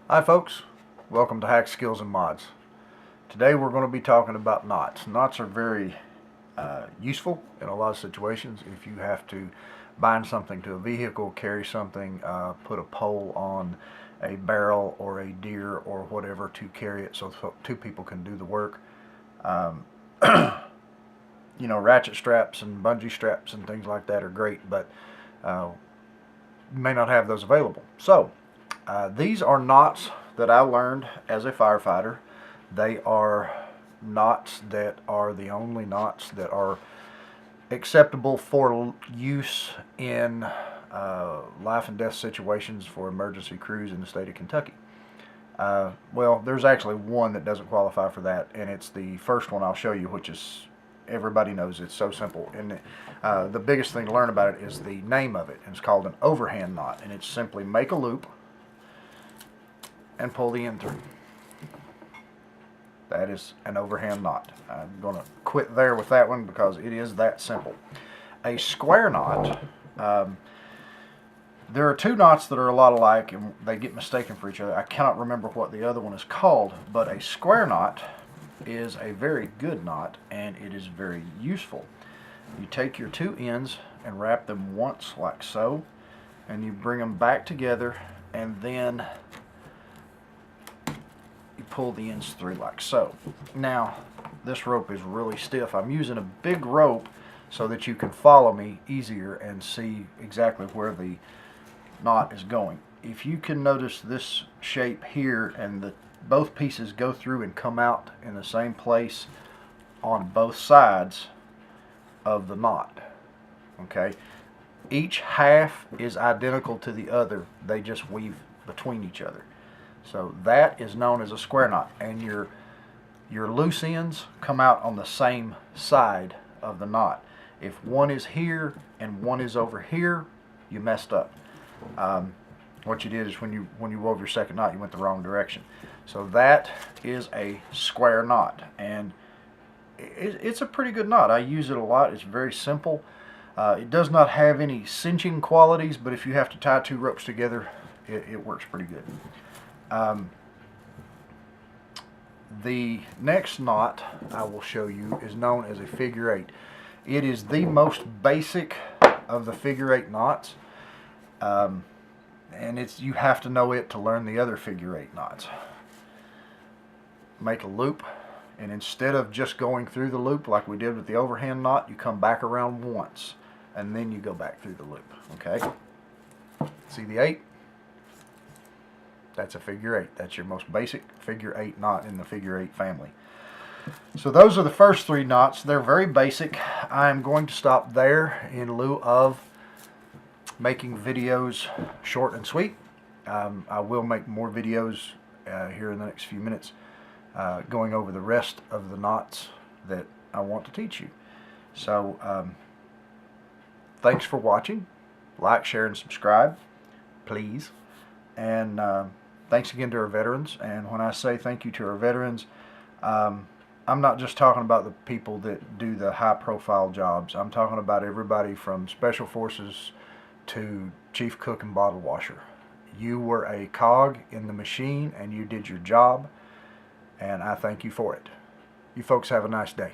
Hi folks, welcome to Hack Skills and Mods. Today we're going to be talking about knots. Knots are very useful in a lot of situations. If you have to bind something to a vehicle, carry something, put a pole on a barrel or a deer or whatever to carry it so two people can do the work. You know, ratchet straps and bungee straps and things like that are great, but you may not have those available. So these are knots that I learned as a firefighter. They are knots that are the only knots that are acceptable for use in life and death situations for emergency crews in the state of Kentucky. Well, there's actually one that doesn't qualify for that, and it's the first one I'll show you, which is everybody knows. It's so simple, and the biggest thing to learn about it is the name of it. It's called an overhand knot, and it's simply make a loop and pull the end through. That is an overhand knot. I'm going to quit there with that one because it is that simple. A square knot, there are two knots that are a lot alike and they get mistaken for each other. I cannot remember what the other one is called, but a square knot is a very good knot and it is very useful. You take your two ends and wrap them once like so, and you bring them back together, and then you pull the ends through like so. Now this rope is really stiff. I'm using a big rope so that you can follow me easier and see exactly where the knot is going. If you can notice this shape here, and both pieces go through and come out in the same place on both sides of the knot. Okay, each half is identical to the other, they just weave between each other. So that is known as a square knot, and your loose ends come out on the same side of the knot. If one is here and one is over here, you messed up. What you did is when you wove your second knot, you went the wrong direction. So that is a square knot, and it's a pretty good knot. I use it a lot. It's very simple. It does not have any cinching qualities, but if you have to tie two ropes together, it works pretty good. The next knot I will show you is known as a figure eight. It is the most basic of the figure eight knots, and you have to know it to learn the other figure eight knots. Make a loop, and instead of just going through the loop like we did with the overhand knot, you come back around once and then you go back through the loop. Okay, see the eight? That's a figure eight. That's your most basic figure eight knot in the figure eight family. So those are the first three knots. They're very basic. I'm going to stop there in lieu of making videos short and sweet. I will make more videos here in the next few minutes going over the rest of the knots that I want to teach you. So thanks for watching. Like, share, and subscribe, please. And thanks again to our veterans. And when I say thank you to our veterans, I'm not just talking about the people that do the high profile jobs. I'm talking about everybody from Special Forces to chief cook and bottle washer. You were a cog in the machine and you did your job, and I thank you for it. You folks have a nice day.